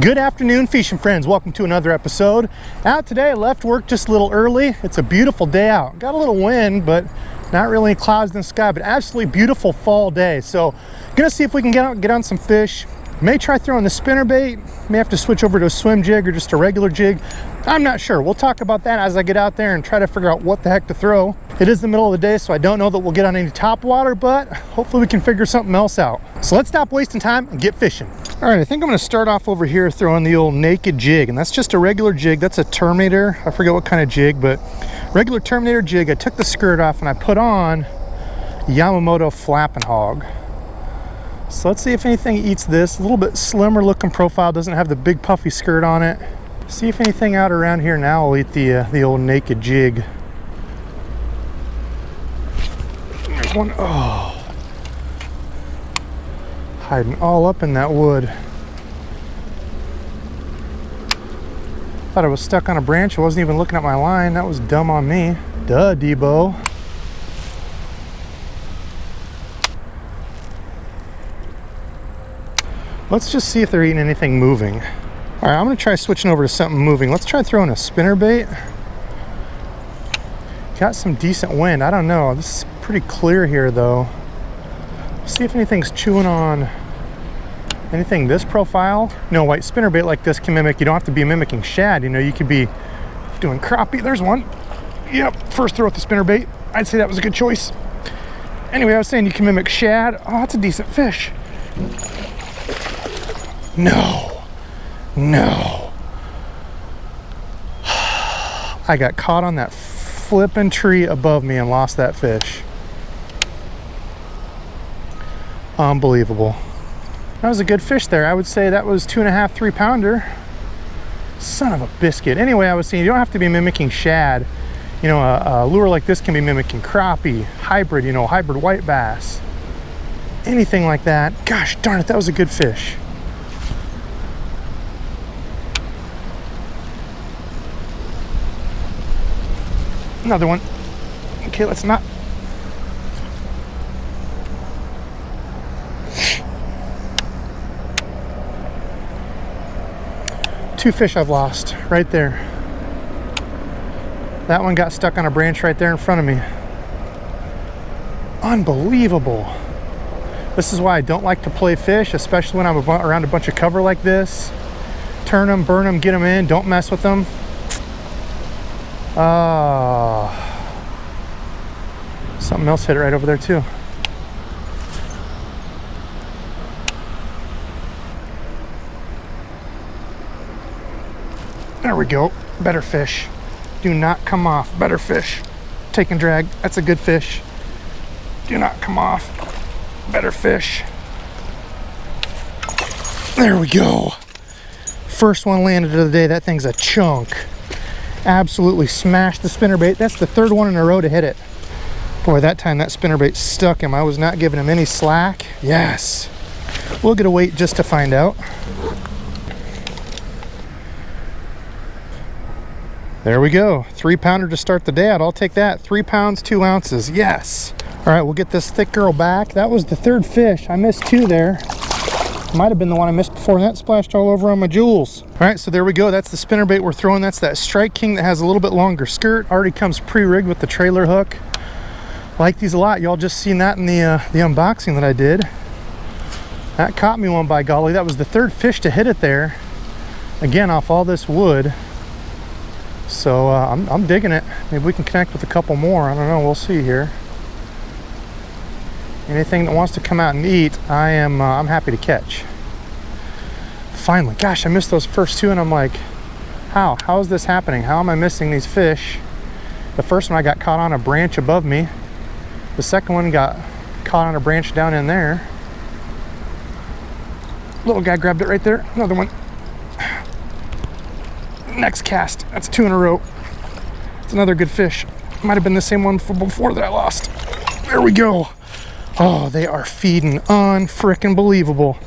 Good afternoon, fishing friends. Welcome to another episode. Out today, I left work just a little early. It's a beautiful day out. Got a little wind, but not really any clouds in the sky, but absolutely beautiful fall day. So gonna see if we can get out and get on some fish. May try throwing the spinnerbait. May have to switch over to a swim jig or just a regular jig. I'm not sure. We'll talk about that as I get out there and try to figure out what the heck to throw. It is the middle of the day, so I don't know that we'll get on any topwater, but hopefully we can figure something else out. So let's stop wasting time and get fishing. All right, I think I'm gonna start off over here throwing the old naked jig, and that's just a regular jig. That's a Terminator. I forget what kind of jig, but regular Terminator jig. I took the skirt off and I put on Yamamoto Flappin Hog. So let's see if anything eats this. A little bit slimmer looking profile, doesn't have the big puffy skirt on it. See if anything out around here now will eat the old naked jig. There's one. Oh, hiding all up in that wood. Thought I was stuck on a branch. I wasn't even looking at my line. That was dumb on me. Duh, Debo. Let's just see if they're eating anything moving. All right, I'm gonna try switching over to something moving. Let's try throwing a spinnerbait. Got some decent wind. I don't know. This is pretty clear here though. See if anything's chewing on anything this profile. You know, white spinnerbait like this can mimic, you don't have to be mimicking shad. You know, you could be doing crappie. There's one. Yep, first throw with the spinnerbait. I'd say that was a good choice. Anyway, I was saying you can mimic shad. Oh, that's a decent fish. No. I got caught on that flipping tree above me and lost that fish. Unbelievable. That was a good fish there. I would say that was 2.5, 3 pounder. Son of a biscuit. Anyway, I was saying you don't have to be mimicking shad. You know, a lure like this can be mimicking crappie, hybrid, you know, hybrid white bass. Anything like that. Gosh darn it, that was a good fish. Another one. Okay, let's not. Two fish I've lost right there. That one got stuck on a branch right there in front of me. Unbelievable. This is why I don't like to play fish, especially when I'm around a bunch of cover like this. Turn them, burn them, get them in, don't mess with them. Something else hit it right over there too. There we go. Better fish. Do not come off. Better fish. Take and drag. That's a good fish. Do not come off. Better fish. There we go. First one landed of the day. That thing's a chunk. Absolutely smashed the spinnerbait. That's the third one in a row to hit it. Boy, that time that spinnerbait stuck him. I was not giving him any slack. Yes. We'll get a weight just to find out. There we go. 3 pounder to start the day out. I'll take that. 3 pounds, 2 ounces. Yes. All right, we'll get this thick girl back. That was the third fish. I missed 2 there. Might have been the one I missed before, and that splashed all over on my jewels. All right, so there we go. That's the spinnerbait we're throwing. That's that Strike King that has a little bit longer skirt. Already comes pre-rigged with the trailer hook. Like these a lot. Y'all just seen that in the unboxing that I did. That caught me one, by golly. That was the third fish to hit it there. Again, off all this wood. So I'm digging it. Maybe we can connect with a couple more. I don't know. We'll see here. Anything that wants to come out and eat, I'm happy to catch. Finally, gosh, I missed those first 2, and I'm like, how is this happening? How am I missing these fish? The first one I got caught on a branch above me. The second one got caught on a branch down in there. Little guy grabbed it right there. Another one. Next cast. That's 2 in a row. It's another good fish. Might have been the same one from before that I lost. There we go. Oh, they are feeding unfrickin' believable.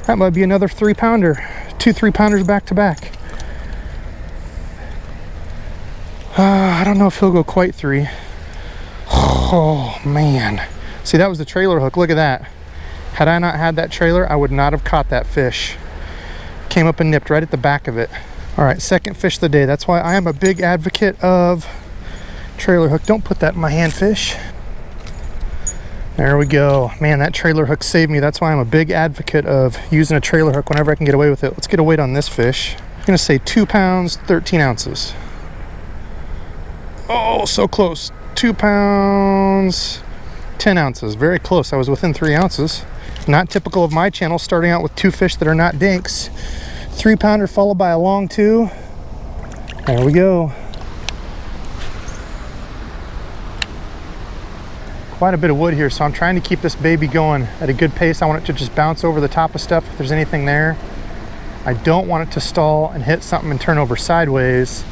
That might be another 3 pounder. 2 3 pounders back to back. I don't know if he'll go quite 3. Oh man. See, that was the trailer hook. Look at that. Had I not had that trailer, I would not have caught that fish. came up and nipped right at the back of it. All right, second fish of the day. That's why I am a big advocate of trailer hook. Don't put that in my hand, fish. There we go. Man, that trailer hook saved me. That's why I'm a big advocate of using a trailer hook whenever I can get away with it. Let's get a weight on this fish. I'm gonna say 2 pounds, 13 ounces. Oh, so close. 2 pounds, 10 ounces. Very close. I was within 3 ounces. Not typical of my channel, starting out with 2 fish that are not dinks. 3-pounder followed by a long 2. There we go. Quite a bit of wood here, so I'm trying to keep this baby going at a good pace. I want it to just bounce over the top of stuff if there's anything there. I don't want it to stall and hit something and turn over sideways.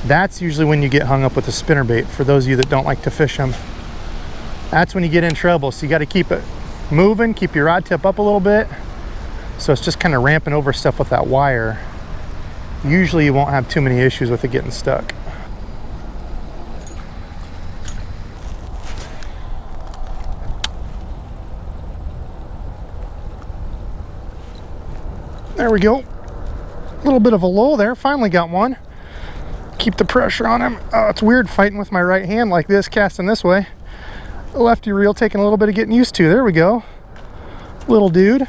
That's usually when you get hung up with a spinnerbait, for those of you that don't like to fish them. That's when you get in trouble, so you got to keep it moving, keep your rod tip up a little bit, so it's just kind of ramping over stuff with that wire. Usually you won't have too many issues with it getting stuck. There we go. A little bit of a lull there. Finally got one. Keep the pressure on him. Oh, it's weird fighting with my right hand like this, casting this way. The lefty reel taking a little bit of getting used to. There we go. Little dude.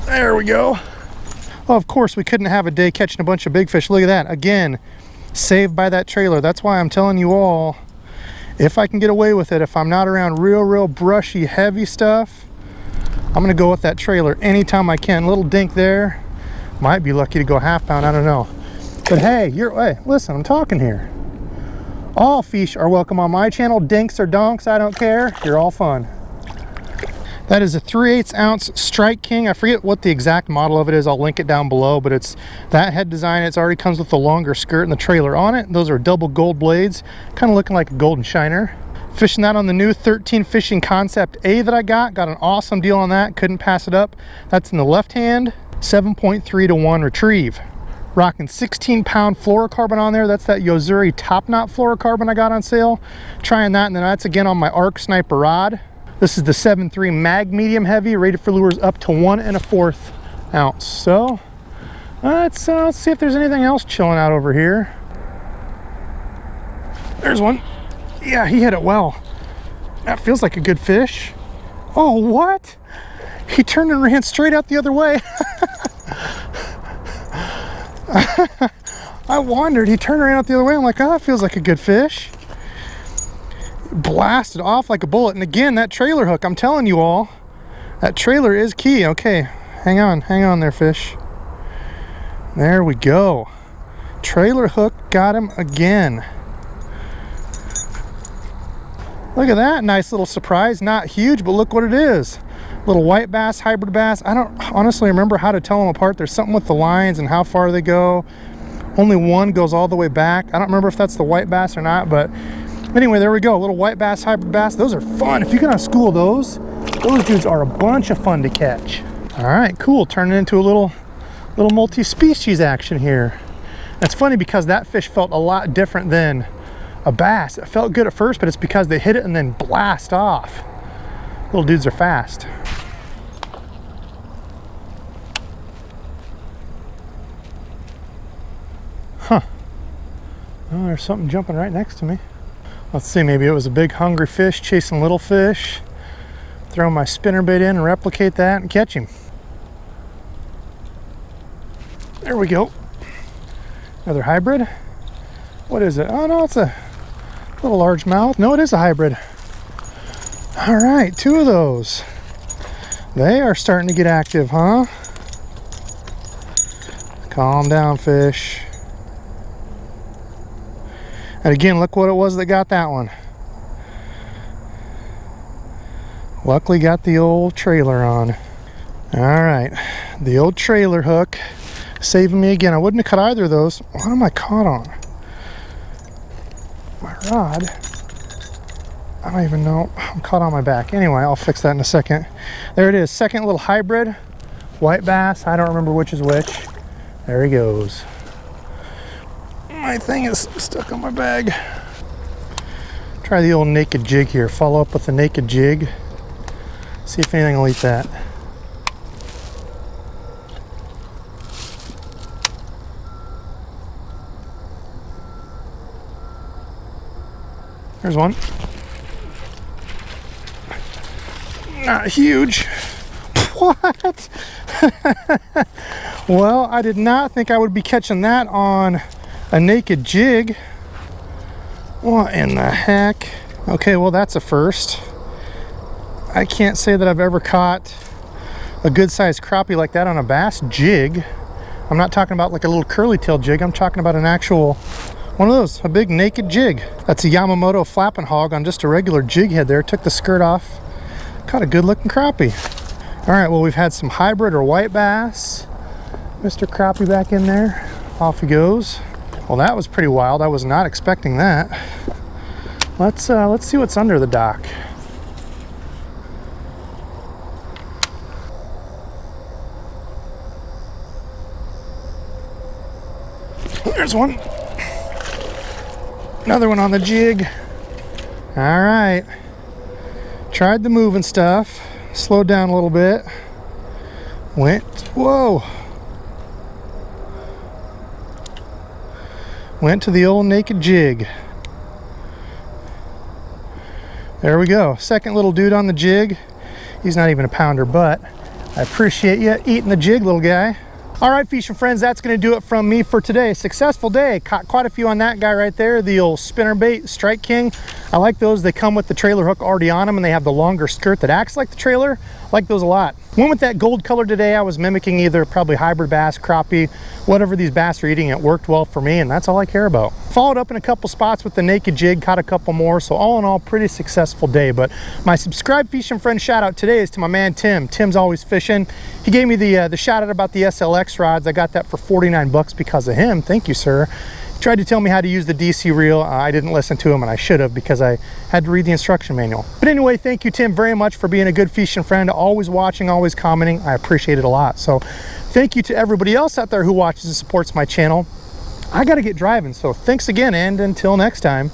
There we go. Oh, of course, we couldn't have a day catching a bunch of big fish. Look at that. Again, saved by that trailer. That's why I'm telling you all, if I can get away with it, if I'm not around real brushy, heavy stuff, I'm gonna go with that trailer anytime I can. Little dink there. Might be lucky to go half pound, I don't know. But hey, hey, listen, I'm talking here. All fish are welcome on my channel. Dinks or donks, I don't care. You're all fun. That is a 3/8 ounce Strike King. I forget what the exact model of it is. I'll link it down below, but it's that head design. It already comes with the longer skirt and the trailer on it. Those are double gold blades, kind of looking like a golden shiner. Fishing that on the new 13 Fishing Concept A that I got an awesome deal on that. Couldn't pass it up. That's in the left hand, 7.3 to 1 retrieve. Rocking 16-pound fluorocarbon on there. That's that Yo-zuri top knot fluorocarbon I got on sale. Trying that, and then that's again on my Arc Sniper rod. This is the 7.3 mag medium heavy, rated for lures up to 1 1/4 ounce. So let's see if there's anything else chilling out over here. There's one. Yeah, he hit it well. That feels like a good fish. Oh, what? He turned and ran straight out the other way. I wondered. He turned around out the other way. I'm like, oh, that feels like a good fish. Blasted off like a bullet. And again, that trailer hook, I'm telling you all, that trailer is key. Okay, hang on there, fish. There we go. Trailer hook got him again. Look at that, nice little surprise. Not huge, but look what it is. Little white bass, hybrid bass. I don't honestly remember how to tell them apart. There's something with the lines and how far they go. Only one goes all the way back. I don't remember if that's the white bass or not, but anyway, there we go. Little white bass, hybrid bass. Those are fun. If you can school those dudes are a bunch of fun to catch. All right, cool. Turning into a little multi-species action here. That's funny because that fish felt a lot different than a bass. It felt good at first, but it's because they hit it and then blast off. Little dudes are fast. Huh. Oh, there's something jumping right next to me. Let's see, maybe it was a big hungry fish chasing little fish. Throw my spinnerbait in and replicate that and catch him. There we go. Another hybrid. What is it? Oh no, it's a little largemouth. No, it is a hybrid. All right, 2 of those. They are starting to get active, huh? Calm down, fish. And again, look what it was that got that one. Luckily got the old trailer on. All right, the old trailer hook saving me again. I wouldn't have caught either of those. What am I caught on? My rod. I don't even know. I'm caught on my back. Anyway, I'll fix that in a second. There it is, second little hybrid white bass. I don't remember which is which. There he goes. My thing is stuck on my bag. Try the old naked jig here. Follow up with the naked jig. See if anything will eat that. There's one. Not huge. What? Well, I did not think I would be catching that on a naked jig. What in the heck? Okay, well, that's a first. I can't say that I've ever caught a good sized crappie like that on a bass jig. I'm not talking about like a little curly tail jig. I'm talking about an actual one of those, a big naked jig. That's a Yamamoto Flappin Hog on just a regular jig head there. Took the skirt off. Caught a good looking crappie. All right, well, we've had some hybrid or white bass. Mr. Crappie back in there. Off he goes. Well, that was pretty wild. I was not expecting that. Let's see what's under the dock. There's one. Another one on the jig. All right. Tried the moving stuff. Slowed down a little bit. Went, whoa. Went to the old naked jig. There we go. Second little dude on the jig. He's not even a pounder, but I appreciate you eating the jig, little guy. All right, fishing friends, that's going to do it from me for today. Successful day. Caught quite a few on that guy right there, the old spinnerbait Strike King. I like those. They come with the trailer hook already on them, and they have the longer skirt that acts like the trailer. I like those a lot. Went with that gold color today. I was mimicking either probably hybrid bass, crappie, whatever these bass are eating. It worked well for me, and that's all I care about. Followed up in a couple spots with the naked jig, caught a couple more. So all in all, pretty successful day. But my subscribed fishing friend shout out today is to my man Tim. Tim's always fishing. He gave me the shout out about the SLX rods. I got that for 49 bucks because of him. Thank you, sir. He tried to tell me how to use the DC reel. I didn't listen to him, and I should have, because I had to read the instruction manual. But anyway, thank you, Tim, very much for being a good fishing friend, always watching, always commenting. I appreciate it a lot. So thank you to everybody else out there who watches and supports my channel. I got to get driving, so thanks again, and until next time.